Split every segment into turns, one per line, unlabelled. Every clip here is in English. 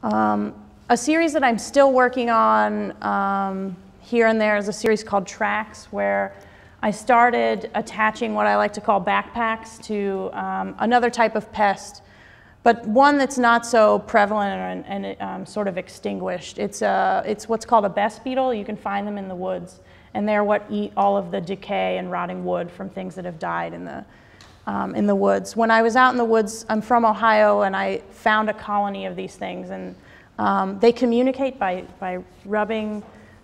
A series that I'm still working on here and there is a series called Tracks, where I started attaching what I like to call backpacks to another type of pest, but one that's not so prevalent and sort of extinguished. It's what's called a best beetle. You can find them in the woods, and they're what eat all of the decay and rotting wood from things that have died in the woods. When I was out in the woods, I'm from Ohio, and I found a colony of these things, and they communicate by rubbing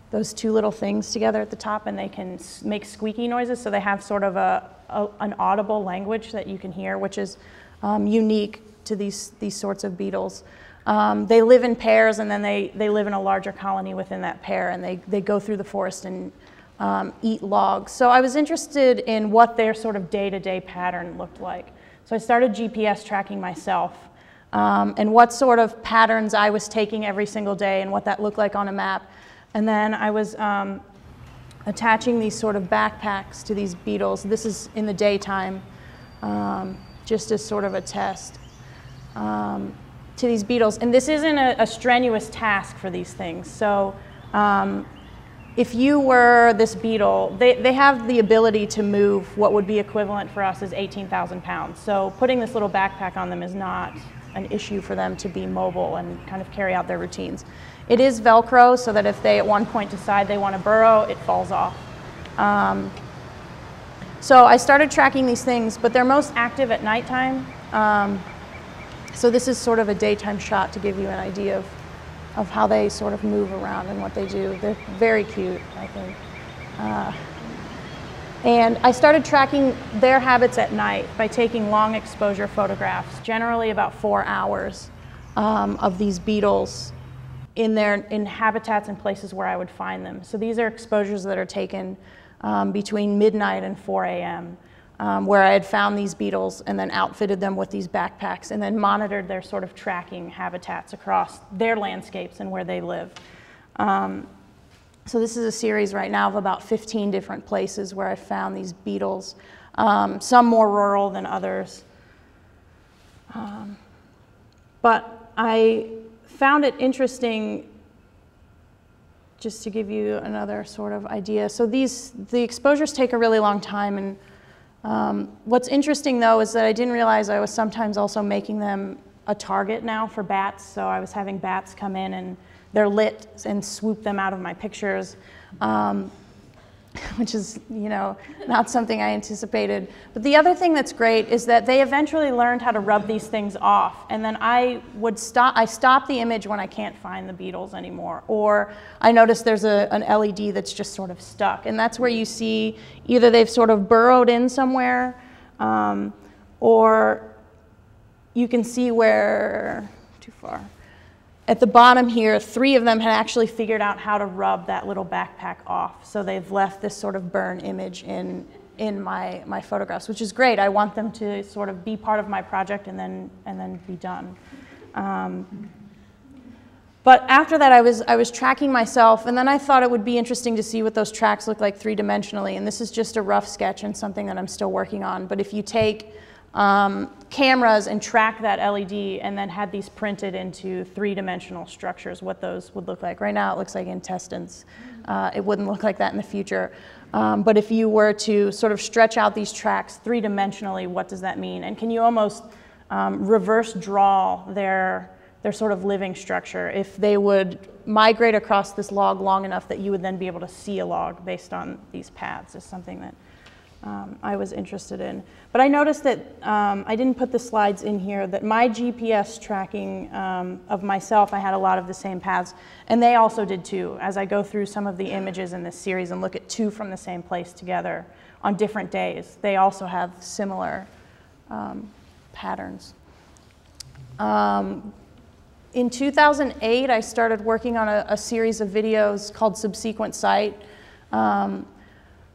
those two little things together at the top, and they can make squeaky noises, so they have sort of an audible language that you can hear, which is unique to these sorts of beetles. They live in pairs, and then they live in a larger colony within that pair, and they go through the forest and eat logs. So I was interested in what their sort of day-to-day pattern looked like. So I started GPS tracking myself, and what sort of patterns I was taking every single day and what that looked like on a map. And then I was attaching these sort of backpacks to these beetles. This is in the daytime, just as sort of a test to these beetles. And this isn't a strenuous task for these things. So if you were this beetle, they have the ability to move what would be equivalent for us as 18,000 pounds. So putting this little backpack on them is not an issue for them to be mobile and kind of carry out their routines. It is Velcro, so that if they at one point decide they want to burrow, it falls off. So I started tracking these things, but they're most active at nighttime. So this is sort of a daytime shot to give you an idea of how they sort of move around and what they do. They're very cute, I think. And I started tracking their habits at night by taking long exposure photographs, generally about 4 hours, of these beetles in habitats and places where I would find them. So these are exposures that are taken between midnight and 4 a.m., where I had found these beetles and then outfitted them with these backpacks and then monitored their sort of tracking habitats across their landscapes and where they live. So this is a series right now of about 15 different places where I found these beetles, some more rural than others. But I found it interesting, just to give you another sort of idea. So the exposures take a really long time, and what's interesting though is that I didn't realize I was sometimes also making them a target now for bats. So I was having bats come in and they're lit and swoop them out of my pictures, which is, not something I anticipated. But the other thing that's great is that they eventually learned how to rub these things off, and then I stop the image when I can't find the beetles anymore, or I notice there's an LED that's just sort of stuck, and that's where you see either they've sort of burrowed in somewhere, or you can see where, too far. At the bottom here, 3 of them had actually figured out how to rub that little backpack off. So they've left this sort of burn image in my photographs, which is great. I want them to sort of be part of my project and then be done. But after that, I was tracking myself, and then I thought it would be interesting to see what those tracks look like 3-dimensionally. And this is just a rough sketch and something that I'm still working on. But if you take cameras and track that LED and then had these printed into 3-dimensional structures, what those would look like. Right now it looks like intestines. It wouldn't look like that in the future. But if you were to sort of stretch out these tracks 3-dimensionally, what does that mean? And can you almost reverse draw their sort of living structure if they would migrate across this log long enough that you would then be able to see a log based on these paths is something that I was interested in. But I noticed that I didn't put the slides in here, that my GPS tracking of myself, I had a lot of the same paths, and they also did too. As I go through some of the images in this series and look at 2 from the same place together on different days, they also have similar patterns. In 2008, I started working on a series of videos called Subsequent Sight,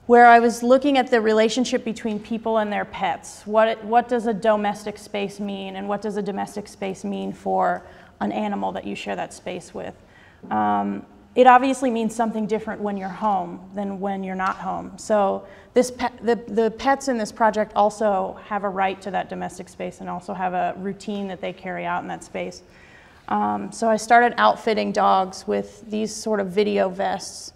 where I was looking at the relationship between people and their pets. What does a domestic space mean, and what does a domestic space mean for an animal that you share that space with? It obviously means something different when you're home than when you're not home. So the pets in this project also have a right to that domestic space and also have a routine that they carry out in that space. So I started outfitting dogs with these sort of video vests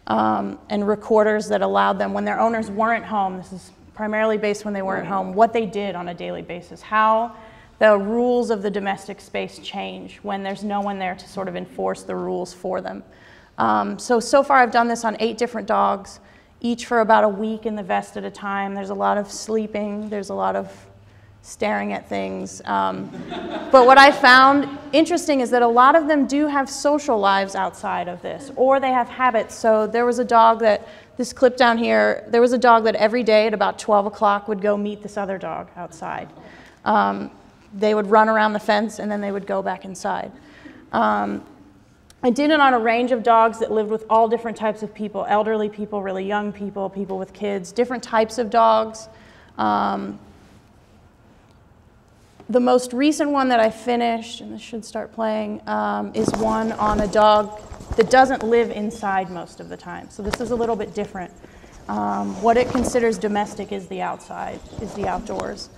and recorders that allowed them, when their owners weren't home, this is primarily based when they weren't home, what they did on a daily basis, how the rules of the domestic space change when there's no one there to sort of enforce the rules for them. So far I've done this on 8 different dogs, each for about a week in the vest at a time. There's a lot of sleeping, there's a lot of staring at things. But what I found interesting is that a lot of them do have social lives outside of this, or they have habits. So there was a dog that, this clip down here, there was a dog that every day at about 12 o'clock would go meet this other dog outside. They would run around the fence and then they would go back inside. I did it on a range of dogs that lived with all different types of people, elderly people, really young people, people with kids, different types of dogs. The most recent one that I finished, and this should start playing, is one on a dog that doesn't live inside most of the time. So this is a little bit different. What it considers domestic is the outside, is the outdoors.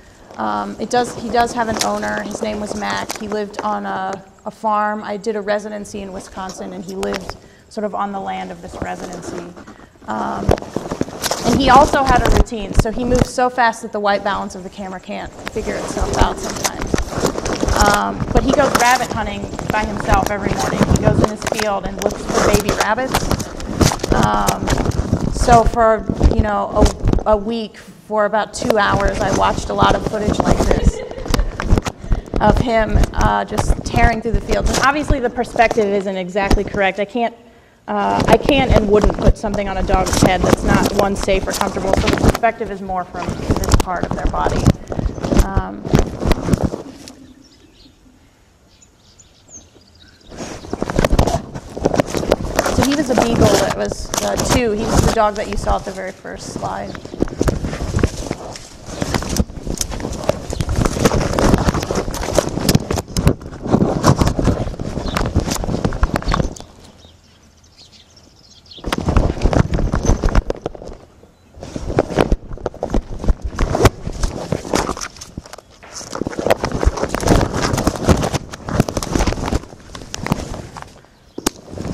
He does have an owner. His name was Mac. He lived on a farm. I did a residency in Wisconsin, and he lived sort of on the land of this residency. And he also had a routine. So he moves so fast that the white balance of the camera can't figure itself out sometimes. But he goes rabbit hunting by himself every morning. He goes in his field and looks for baby rabbits. So for, you know, a week, for about 2 hours, I watched a lot of footage like this of him just tearing through the fields. And obviously the perspective isn't exactly correct. I can't and wouldn't put something on a dog's head that's not, one, safe or comfortable, so the perspective is more from this part of their body. So he was a beagle that was 2. He was the dog that you saw at the very first slide.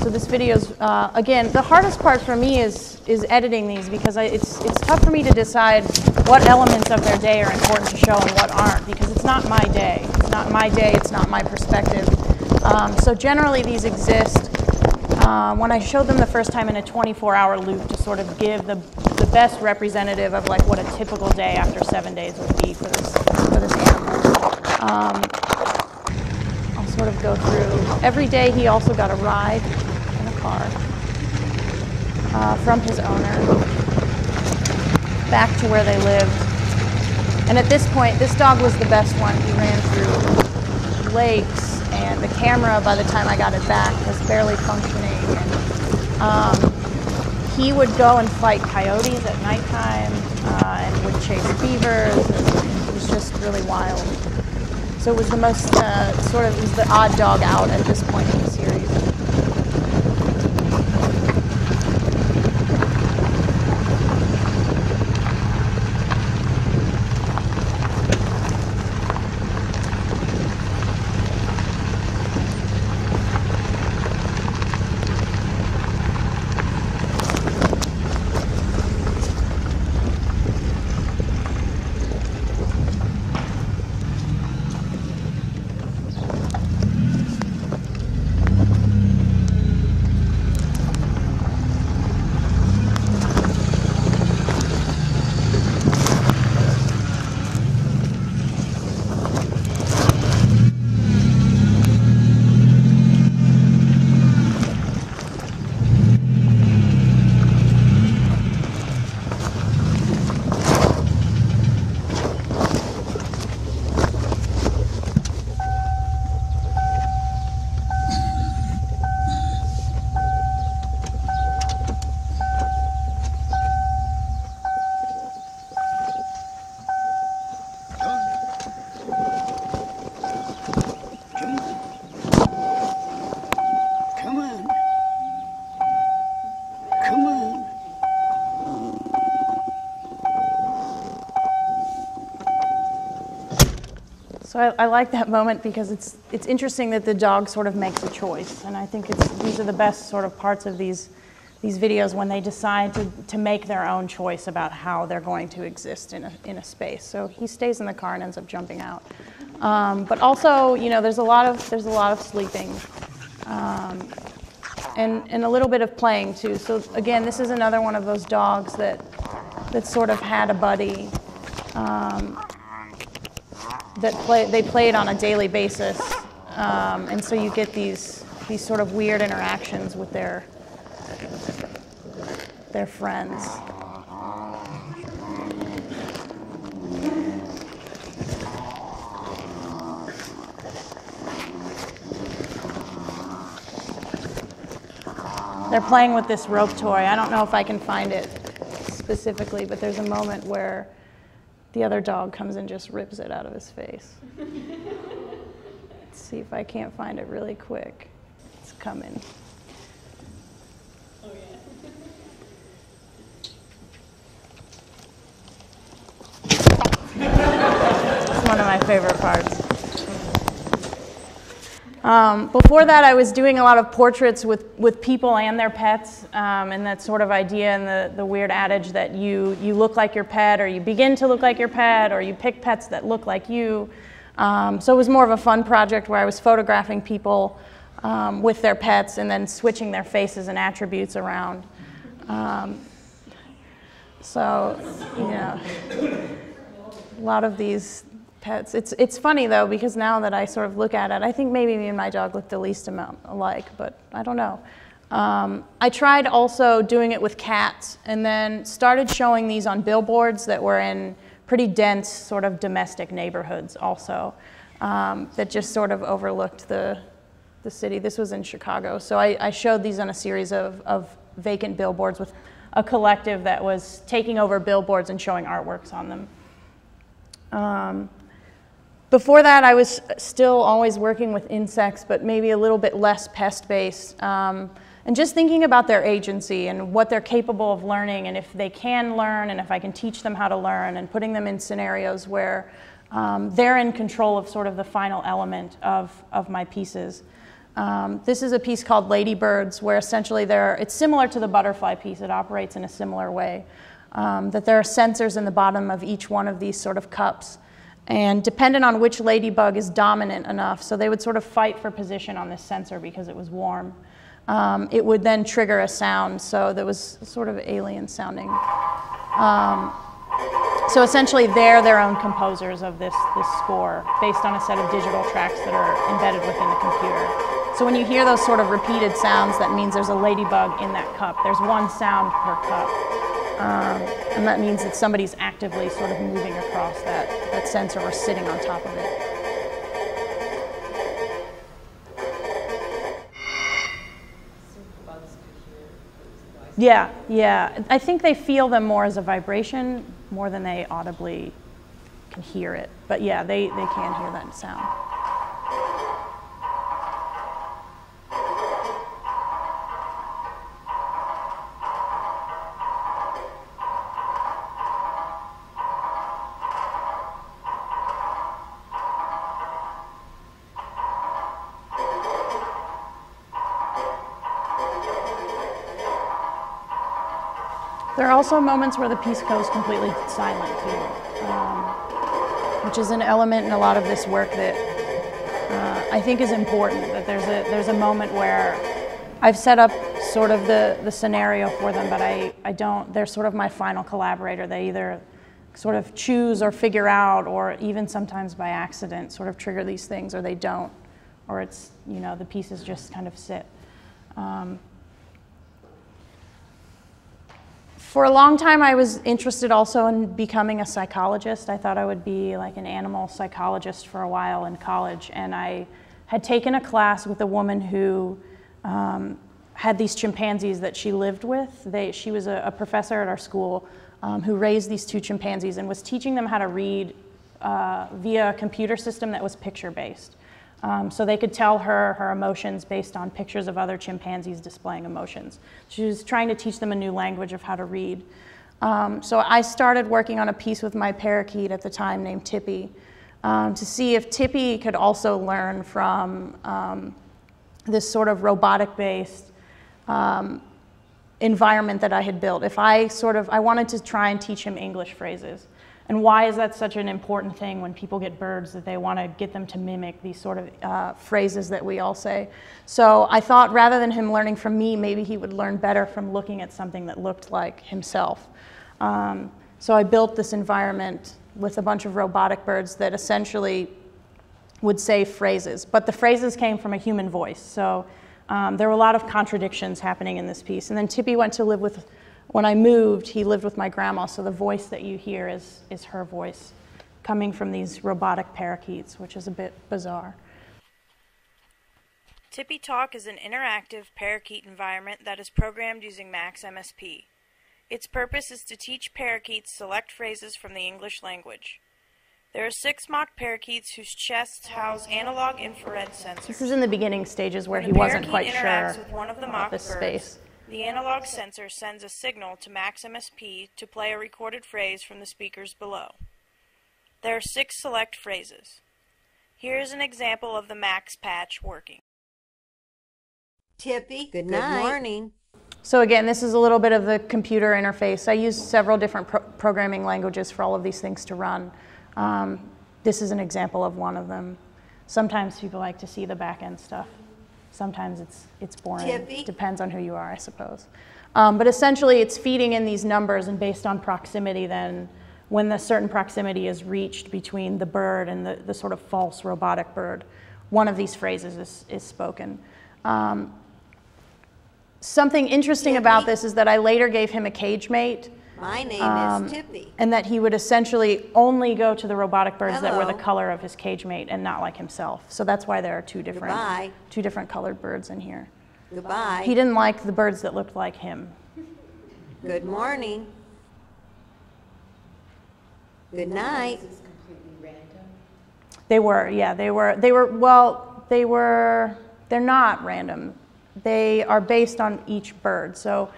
This video's, again, the hardest part for me is editing these, because it's tough for me to decide what elements of their day are important to show and what aren't, because it's not my day. It's not my day, it's not my perspective. So generally these exist when I showed them the first time in a 24-hour loop to sort of give the best representative of like what a typical day after 7 days would be for this animal. I'll sort of go through. Every day he also got a ride from his owner back to where they lived. And at this point, this dog was the best one. He ran through lakes, and the camera, by the time I got it back, was barely functioning. And he would go and fight coyotes at nighttime and would chase beavers. And it was just really wild. So it was the most, it was the odd dog out at this point in the series. So I like that moment because it's interesting that the dog sort of makes a choice, and I think these are the best sort of parts of these videos, when they decide to make their own choice about how they're going to exist in a space. So he stays in the car and ends up jumping out. But also, you know, there's a lot of sleeping, and a little bit of playing too. So again, this is another one of those dogs that sort of had a buddy. They played on a daily basis, and so you get these sort of weird interactions with their friends. They're playing with this rope toy. I don't know if I can find it specifically, but there's a moment where the other dog comes and just rips it out of his face. Let's see if I can't find it really quick. It's coming.
Oh,
yeah. It's one of my favorite parts. Before that, I was doing a lot of portraits with people and their pets, and that sort of idea and the weird adage that you look like your pet, or you begin to look like your pet, or you pick pets that look like you. So it was more of a fun project where I was photographing people with their pets and then switching their faces and attributes around. So, you know, a lot of these pets. It's funny though, because now that I sort of look at it, I think maybe me and my dog look the least amount alike, but I don't know. I tried also doing it with cats, and then started showing these on billboards that were in pretty dense sort of domestic neighborhoods also, that just sort of overlooked the city. This was in Chicago. So I showed these on a series of vacant billboards with a collective that was taking over billboards and showing artworks on them. Before that, I was still always working with insects, but maybe a little bit less pest-based, and just thinking about their agency and what they're capable of learning, and if they can learn, and if I can teach them how to learn, and putting them in scenarios where they're in control of sort of the final element of my pieces. This is a piece called Ladybirds, where essentially it's similar to the butterfly piece. It operates in a similar way, that there are sensors in the bottom of each one of these sort of cups. And dependent on which ladybug is dominant enough, so they would sort of fight for position on this sensor because it was warm, it would then trigger a sound, so that was sort of alien sounding. So essentially they're their own composers of this score based on a set of digital tracks that are embedded within the computer. So when you hear those sort of repeated sounds, that means there's a ladybug in that cup. There's one sound per cup. And that means that somebody's actively sort of moving across that sensor or sitting on top of it. Yeah. I think they feel them more as a vibration more than they audibly can hear it. But yeah, they can hear that sound. There are also moments where the piece goes completely silent too, which is an element in a lot of this work that I think is important, that there's a moment where I've set up sort of the scenario for them, but I don't, they're sort of my final collaborator. They either sort of choose or figure out, or even sometimes by accident sort of trigger these things, or they don't, or it's, you know, the pieces just kind of sit. For a long time, I was interested also in becoming a psychologist. I thought I would be like an animal psychologist for a while in college, and I had taken a class with a woman who had these chimpanzees that she lived with. She was a professor at our school who raised these two chimpanzees and was teaching them how to read via a computer system that was picture-based. So they could tell her emotions based on pictures of other chimpanzees displaying emotions. She was trying to teach them a new language of how to read. So I started working on a piece with my parakeet at the time named Tippy. to see if Tippy could also learn from this sort of robotic-based environment that I had built. If I wanted to try and teach him English phrases. And why is that such an important thing when people get birds, that they want to get them to mimic these sort of phrases that we all say? So I thought rather than him learning from me, maybe he would learn better from looking at something that looked like himself. So I built this environment with a bunch of robotic birds that essentially would say phrases, but the phrases came from a human voice. So there were a lot of contradictions happening in this piece. And then Tippy went to live with, when I moved, he lived with my grandma, so the voice that you hear is her voice coming from these robotic parakeets, which is a bit bizarre.
Tippy Talk is an interactive parakeet environment that is programmed using Max MSP. Its purpose is to teach parakeets select phrases from the English language. There are 6 mock parakeets whose chests house analog infrared sensors.
This is in the beginning stages where he wasn't quite sure
with one of the
about
mock
this
birds.
space.
The analog sensor sends a signal to Max MSP to play a recorded phrase from the speakers below. There are 6 select phrases. Here is an example of the Max patch working.
Tippy, good morning.
So again, this is a little bit of the computer interface. I use several different programming languages for all of these things to run. This is an example of one of them. Sometimes people like to see the back end stuff. Sometimes it's boring.
Tippy.
Depends on who you are, I suppose. But essentially, it's feeding in these numbers, and based on proximity, then when the certain proximity is reached between the bird and the sort of false robotic bird, one of these phrases is spoken. Something interesting
Tippy.
About this is that I later gave him a cage mate.
My name is Tippy.
And that he would essentially only go to the robotic birds that were the
Hello.
color of his cage mate and not like himself. So that's why there are two
Goodbye.
different colored birds in here.
Goodbye.
He didn't like the birds that looked like him.
Good morning. Good night.
They were, yeah, they're not random. They are based on each bird. So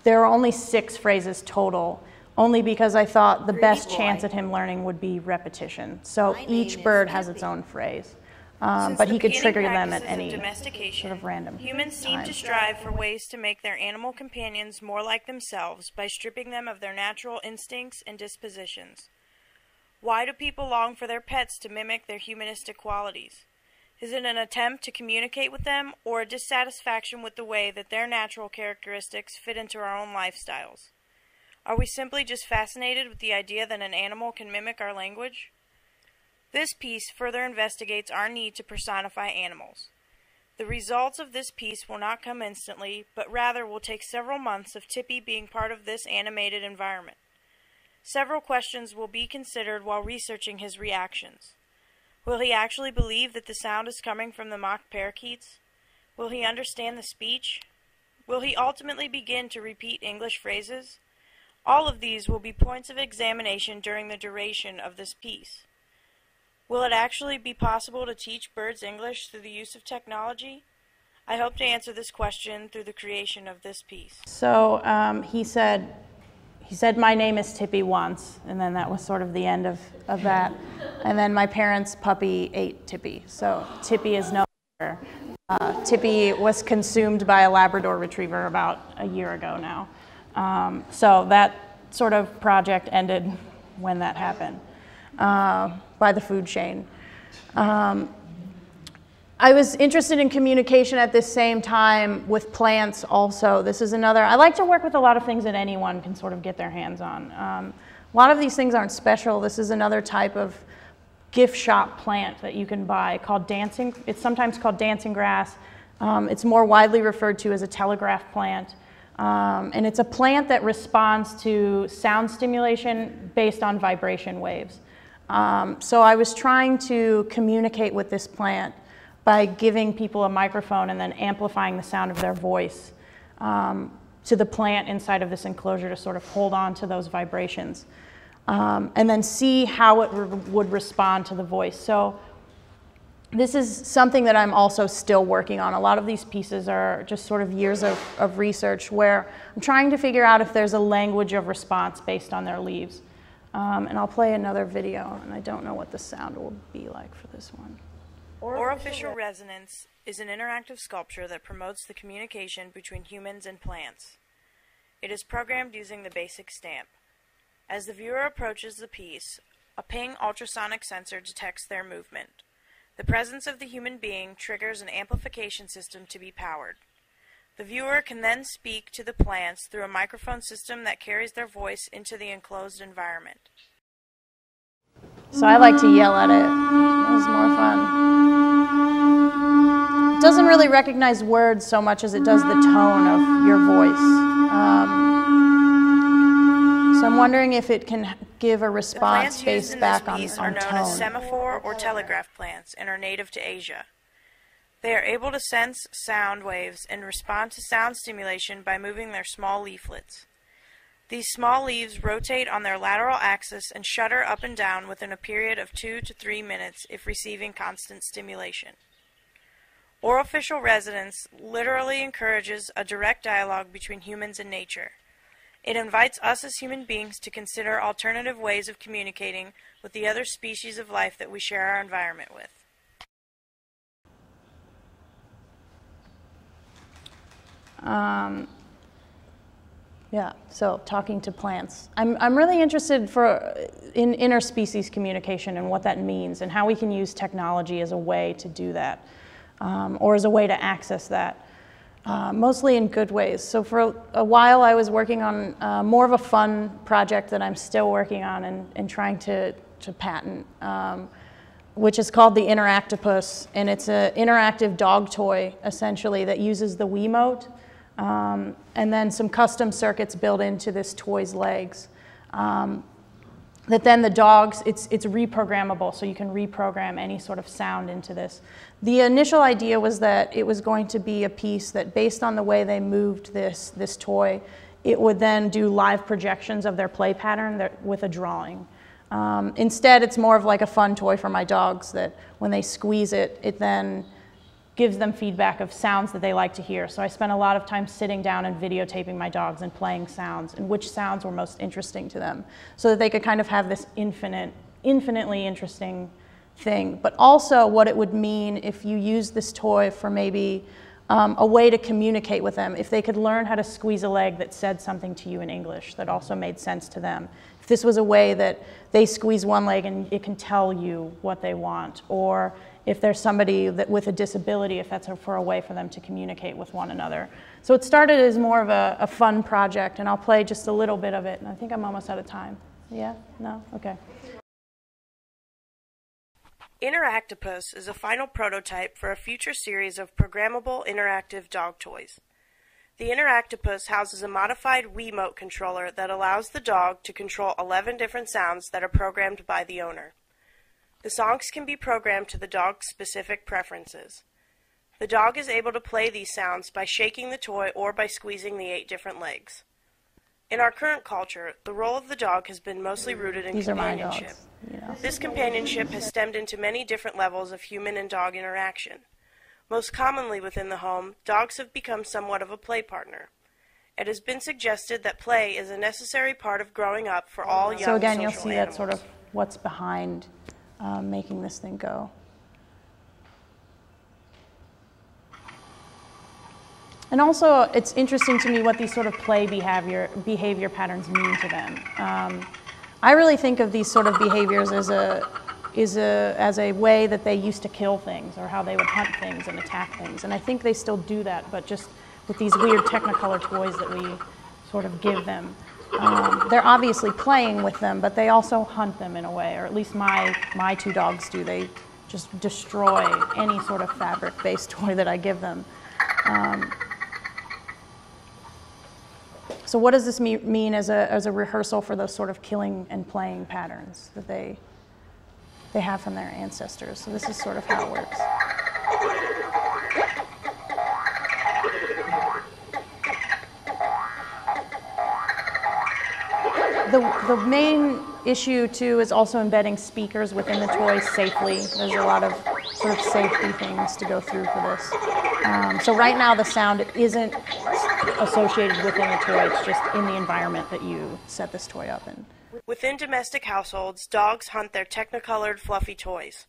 there are only 6 phrases total, only because I thought the best chance at him learning would be repetition. So
My
each
name
bird
is
has
Tippy.
its own phrase.
Since
But
the
he could
beginning
trigger them at
practices of
any
domestication,
sort of random
humans seem
time.
to strive for ways to make their animal companions more like themselves by stripping them of their natural instincts and dispositions. Why do people long for their pets to mimic their humanistic qualities? Is it an attempt to communicate with them, or a dissatisfaction with the way that their natural characteristics fit into our own lifestyles? Are we simply just fascinated with the idea that an animal can mimic our language? This piece further investigates our need to personify animals. The results of this piece will not come instantly, but rather will take several months of Tippy being part of this animated environment. Several questions will be considered while researching his reactions. Will he actually believe that the sound is coming from the mock parakeets? Will he understand the speech? Will he ultimately begin to repeat English phrases? All of these will be points of examination during the duration of this piece. Will it actually be possible to teach birds English through the use of technology? I hope to answer this question through the creation of this piece.
So he said, my name is Tippy once, and then that was sort of the end of that. And then my parents' puppy ate Tippy, so Tippy is no longer. Tippy was consumed by a Labrador Retriever about a year ago now. So that sort of project ended when that happened, by the food chain. I was interested in communication at this same time with plants also. This is another, I like to work with a lot of things that anyone can sort of get their hands on. A lot of these things aren't special. This is another type of gift shop plant that you can buy called dancing. It's sometimes called dancing grass. It's more widely referred to as a telegraph plant. And it's a plant that responds to sound stimulation based on vibration waves. So I was trying to communicate with this plant by giving people a microphone and then amplifying the sound of their voice to the plant inside of this enclosure to sort of hold on to those vibrations. And then see how it would respond to the voice. So this is something that I'm also still working on. A lot of these pieces are just sort of years of research where I'm trying to figure out if there's a language of response based on their leaves. And I'll play another video, and I don't know what the sound will be like for this one.
Orificial resonance is an interactive sculpture that promotes the communication between humans and plants. It is programmed using the basic stamp. As the viewer approaches the piece, a ping ultrasonic sensor detects their movement. The presence of the human being triggers an amplification system to be powered. The viewer can then speak to the plants through a microphone system that carries their voice into the enclosed environment.
So I like to yell at it. It was more fun. It doesn't really recognize words so much as it does the tone of your voice. So I'm wondering if it can give a response based back on tone.
The plants used in this piece are known as semaphore or telegraph plants and are native to Asia. They are able to sense sound waves and respond to sound stimulation by moving their small leaflets. These small leaves rotate on their lateral axis and shudder up and down within a period of 2 to 3 minutes if receiving constant stimulation. Orificial resonance literally encourages a direct dialogue between humans and nature. It invites us as human beings to consider alternative ways of communicating with the other species of life that we share our environment with.
Yeah, so talking to plants. I'm really interested in interspecies communication and what that means and how we can use technology as a way to do that, or as a way to access that, mostly in good ways. So for a while I was working on more of a fun project that I'm still working on and trying to patent, which is called the Interactopus, and it's an interactive dog toy, essentially, that uses the Wiimote. And then some custom circuits built into this toy's legs. That then the dogs, it's reprogrammable, so you can reprogram any sort of sound into this. The initial idea was that it was going to be a piece that, based on the way they moved this toy, it would then do live projections of their play pattern with a drawing. Instead, it's more of like a fun toy for my dogs that when they squeeze it, it then gives them feedback of sounds that they like to hear. So I spent a lot of time sitting down and videotaping my dogs and playing sounds and which sounds were most interesting to them so that they could kind of have this infinitely interesting thing. But also what it would mean if you use this toy for maybe a way to communicate with them, if they could learn how to squeeze a leg that said something to you in English that also made sense to them. If this was a way that they squeeze one leg and it can tell you what they want, or if there's somebody with a disability, if that's for a way for them to communicate with one another. So it started as more of a fun project, and I'll play just a little bit of it, and I think I'm almost out of time. Yeah? No? Okay.
Interactopus is a final prototype for a future series of programmable interactive dog toys. The Interactopus houses a modified Wiimote controller that allows the dog to control 11 different sounds that are programmed by the owner. The songs can be programmed to the dog's specific preferences. The dog is able to play these sounds by shaking the toy or by squeezing the 8 different legs. In our current culture, the role of the dog has been mostly rooted in companionship. This companionship has stemmed into many different levels of human and dog interaction. Most commonly within the home, dogs have become somewhat of a play partner. It has been suggested that play is a necessary part of growing up for all young social animals.
So again, you'll see that sort of what's behind making this thing go. And also, it's interesting to me what these sort of play behavior patterns mean to them. I really think of these sort of behaviors as a way that they used to kill things, or how they would hunt things and attack things. And I think they still do that, but just with these weird Technicolor toys that we sort of give them. They're obviously playing with them, but they also hunt them in a way, or at least my 2 dogs do. They just destroy any sort of fabric-based toy that I give them. So what does this mean as a rehearsal for those sort of killing and playing patterns that they have from their ancestors? So this is sort of how it works. The main issue, too, is also embedding speakers within the toy safely. There's a lot of sort of safety things to go through for this. So right now the sound isn't associated within the toy. It's just in the environment that you set this toy up in.
Within domestic households, dogs hunt their technicolored, fluffy toys.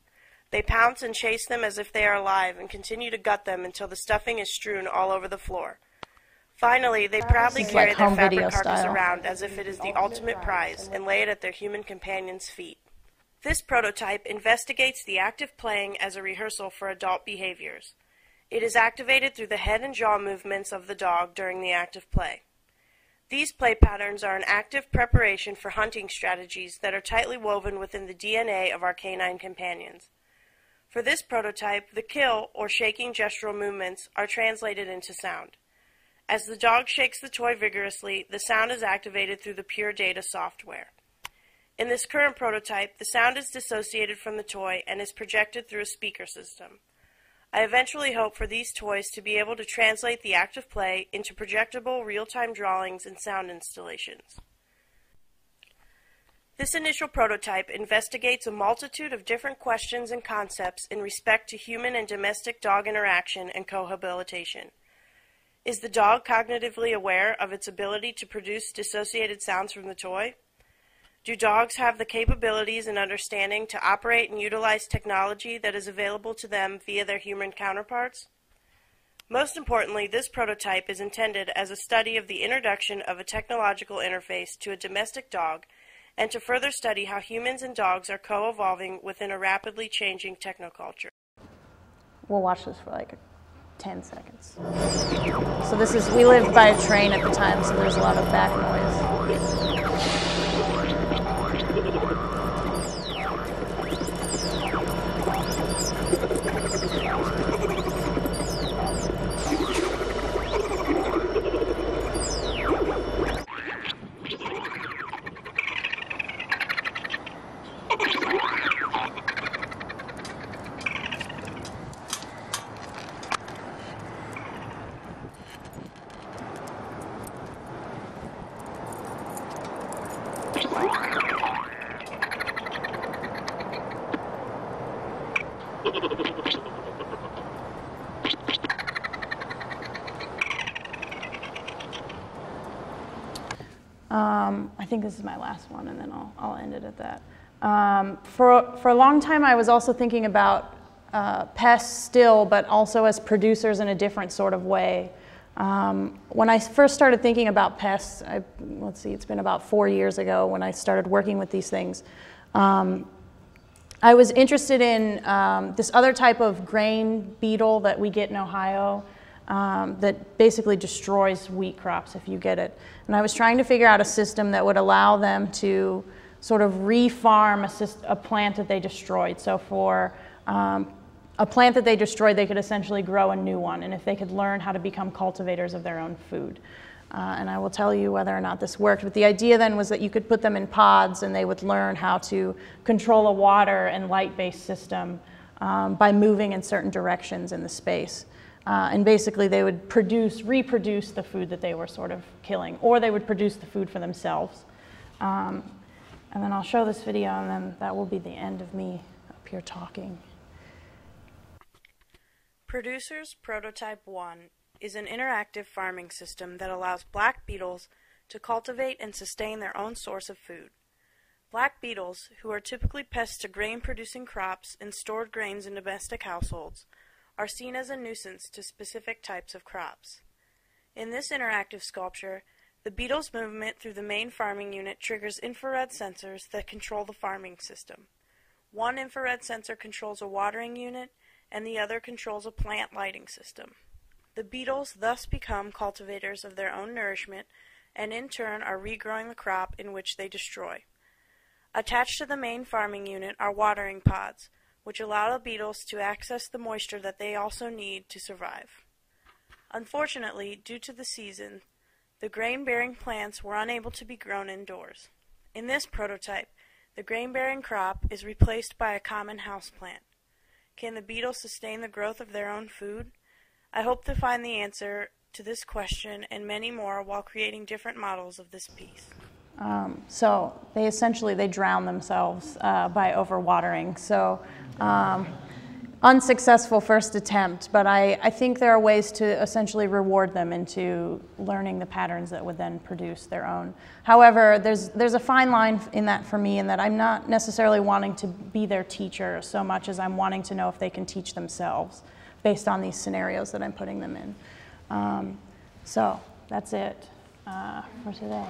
They pounce and chase them as if they are alive and continue to gut them until the stuffing is strewn all over the floor. Finally, they proudly carry their fabric carcass around as if it is the ultimate prize and lay it at their human companion's feet. This prototype investigates the active playing as a rehearsal for adult behaviors. It is activated through the head and jaw movements of the dog during the active play. These play patterns are an active preparation for hunting strategies that are tightly woven within the DNA of our canine companions. For this prototype, the kill, or shaking gestural movements, are translated into sound. As the dog shakes the toy vigorously, the sound is activated through the pure data software. In this current prototype, the sound is dissociated from the toy and is projected through a speaker system. I eventually hope for these toys to be able to translate the active play into projectable real-time drawings and sound installations. This initial prototype investigates a multitude of different questions and concepts in respect to human and domestic dog interaction and cohabilitation. Is the dog cognitively aware of its ability to produce dissociated sounds from the toy? Do dogs have the capabilities and understanding to operate and utilize technology that is available to them via their human counterparts? Most importantly, this prototype is intended as a study of the introduction of a technological interface to a domestic dog and to further study how humans and dogs are co-evolving within a rapidly changing technoculture.
We'll watch this for like 10 seconds. So this is, we lived by a train at the time, so there's a lot of back noise. I think this is my last one, and then I'll end it at that. For a long time, I was also thinking about pests still, but also as producers in a different sort of way. When I first started thinking about pests, let's see, it's been about 4 years ago when I started working with these things. I was interested in this other type of grain beetle that we get in Ohio that basically destroys wheat crops if you get it. And I was trying to figure out a system that would allow them to sort of re-farm a plant that they destroyed. So for a plant that they destroyed, they could essentially grow a new one, and if they could learn how to become cultivators of their own food. And I will tell you whether or not this worked. But the idea then was that you could put them in pods and they would learn how to control a water and light-based system by moving in certain directions in the space. And basically they would reproduce the food that they were sort of killing, or they would produce the food for themselves. And then I'll show this video, and then that will be the end of me up here talking.
Producers Prototype 1 is an interactive farming system that allows black beetles to cultivate and sustain their own source of food. Black beetles, who are typically pests to grain-producing crops and stored grains in domestic households, are seen as a nuisance to specific types of crops. In this interactive sculpture, the beetle's movement through the main farming unit triggers infrared sensors that control the farming system. One infrared sensor controls a watering unit, and the other controls a plant lighting system. The beetles thus become cultivators of their own nourishment, and in turn are regrowing the crop in which they destroy. Attached to the main farming unit are watering pods, which allow the beetles to access the moisture that they also need to survive. Unfortunately, due to the season, the grain-bearing plants were unable to be grown indoors. In this prototype, the grain-bearing crop is replaced by a common houseplant. Can the beetles sustain the growth of their own food? I hope to find the answer to this question and many more while creating different models of this piece.
So they drown themselves by overwatering. So unsuccessful first attempt, but I think there are ways to essentially reward them into learning the patterns that would then produce their own. However, there's a fine line in that for me, in that I'm not necessarily wanting to be their teacher so much as I'm wanting to know if they can teach themselves based on these scenarios that I'm putting them in. So that's it for today.